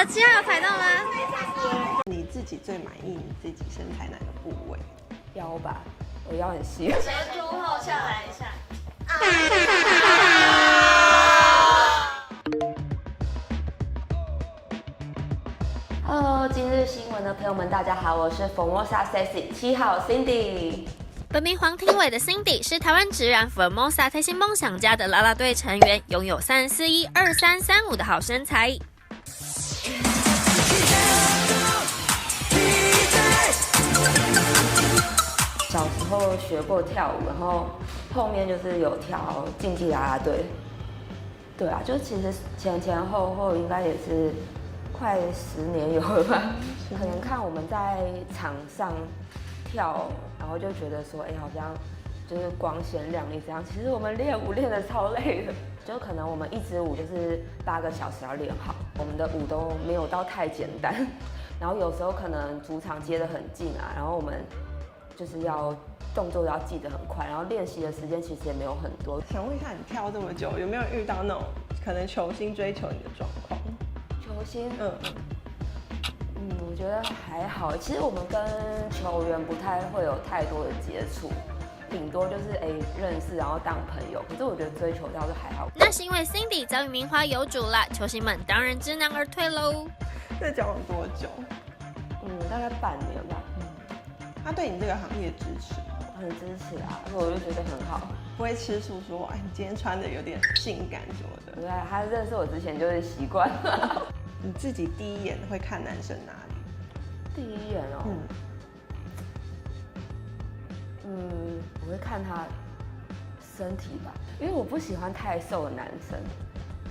7号有踩到吗？你自己最满意你自己身材哪个部位？腰吧，我腰很细。前凸后翘来一下。Hello， 今日新闻的朋友们，大家好，我是 Formosa Sexy 7号 Cindy。本名黄庭伟的 Cindy 是台湾职篮 Formosa 推星梦想家的啦啦队成员，拥有341、23、35的好身材。小时候学过跳舞，然后后面就是有跳竞技啦啦队。对啊，就其实前后应该也是快10年有了吧。可能看我们在场上跳，然后就觉得说，好像就是光鲜亮丽这样。其实我们练舞练得超累的，就可能我们一支舞就是8个小时要练好，我们的舞都没有到太简单。然后有时候可能主场接得很近啊，然后我们就是要动作要记得很快，然后练习的时间其实也没有很多。想问一下，你跳这么久，有没有遇到那种可能球星追求你的状况？球星，我觉得还好。其实我们跟球员不太会有太多的接触，顶多就是认识，然后当朋友。可是我觉得追求到就还好。那是因为 Cindy 早与名花有主啦，球星们当然知难而退喽。这交往多久？大概半年吧。他对你这个行业支持吗？很支持啊，我就觉得很好。不会吃醋说，你今天穿的有点性感什么的。对，他认识我之前就是习惯。你自己第一眼会看男生哪里？第一眼哦，我会看他身体吧，因为我不喜欢太瘦的男生，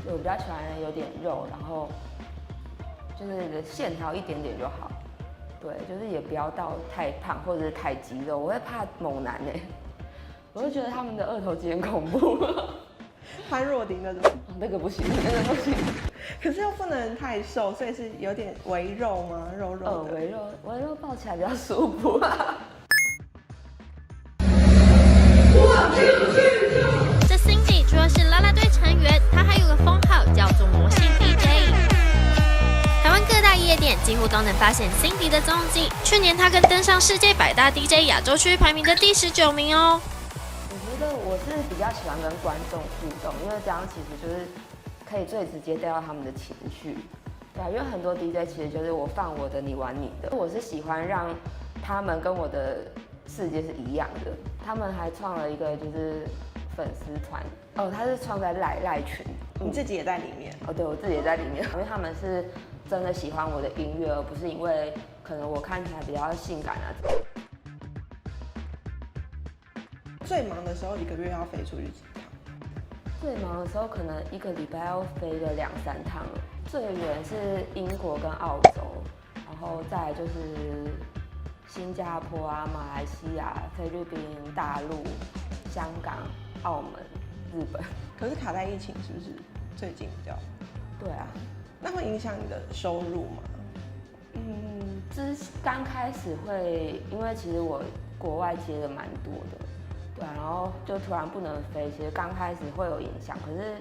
我比较喜欢有点肉，然后就是线条一点点就好。对，就是也不要到太胖或者是太肌肉，我会怕猛男我就觉得他们的二头肌很恐怖。潘若迪那种，那个不行，那个不行。可是又不能太瘦，所以是有点微肉吗？肉肉的。微肉抱起来比较舒服。这 Cindy 除了是啦啦队成员，她还有个封号叫做魔性 DJ。台湾各大夜店几乎都能发现 Cindy 的踪迹。去年她更登上世界100大 DJ 亚洲区排名的第19名哦。我觉得我是比较喜欢跟观众互动，因为这样其实就是可以最直接带到他们的情绪。对啊，因为很多 DJ 其实就是我放我的，你玩你的。我是喜欢让他们跟我的世界是一样的。他们还创了一个就是粉丝团他是创在赖群，你自己也在里面对，我自己也在里面，因为他们是真的喜欢我的音乐，而不是因为可能我看起来比较性感啊。最忙的时候，1个月要飞出去几趟？最忙的时候可能1个礼拜要飞个2、3趟了。最远是英国跟澳洲，然后再来就是新加坡啊、马来西亚、菲律宾、大陆、香港、澳门、日本。可是卡在疫情是不是最近比较？对啊。那会影响你的收入吗？刚开始会，因为其实我国外接的蛮多的，对啊，然后就突然不能飞，其实刚开始会有影响。可是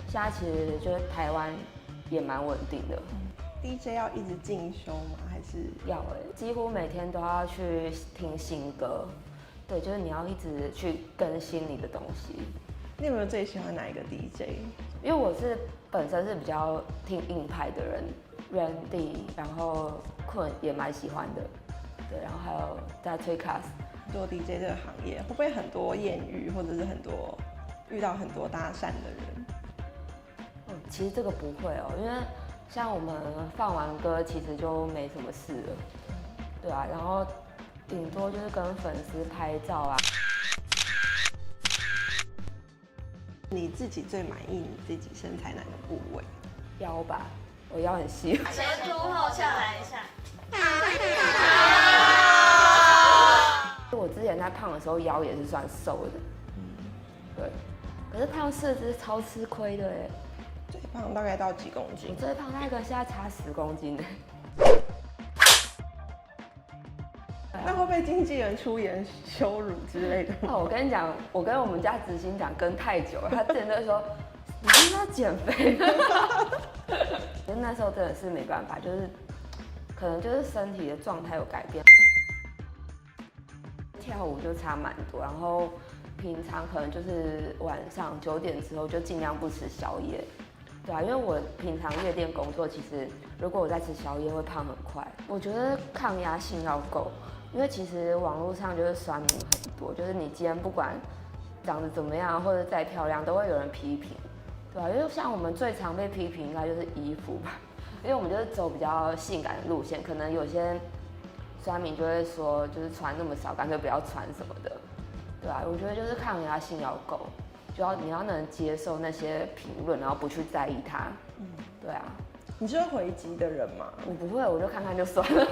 现在其实就是台湾也蛮稳定的。DJ 要一直进修吗？还是要几乎每天都要去听新歌。对，就是你要一直去更新你的东西。你有没有最喜欢哪一个 DJ？ 因为我本身是比较听硬派的人 ，Randy， 然后Kun也蛮喜欢的，对，然后还有在推 Cast。做 DJ 这个行业会不会很多艳遇，或者是遇到很多搭讪的人？其实这个不会因为像我们放完歌，其实就没什么事了，对啊，然后顶多就是跟粉丝拍照啊。你自己最满意你自己身材哪个部位？腰吧，我腰很细。前凸后翘来一下。我之前在胖的时候腰也是算瘦的，对，可是胖四肢超吃亏的最胖大概到几公斤？我最胖那个现在差10公斤那会被经纪人出言羞辱之类的吗？我跟你讲，我跟我们家执行长跟太久了，他之前都说你是不是要减肥？可是那时候真的是没办法，就是可能就是身体的状态有改变，跳舞就差蛮多，然后平常可能就是晚上9点之后就尽量不吃宵夜，对啊，因为我平常夜店工作，其实如果我在吃宵夜会胖很快。我觉得抗压性要够，因为其实网络上就是酸民很多，就是你今天不管长得怎么样或者再漂亮，都会有人批评，对啊，因为像我们最常被批评应该就是衣服吧，因为我们就是走比较性感的路线，可能有些酸民就会说，就是穿那么少，干脆不要穿什么的，对啊，我觉得就是抗压性要够，你要能接受那些评论，然后不去在意它，对啊。你是会回击的人吗？我不会，我就看看就算了。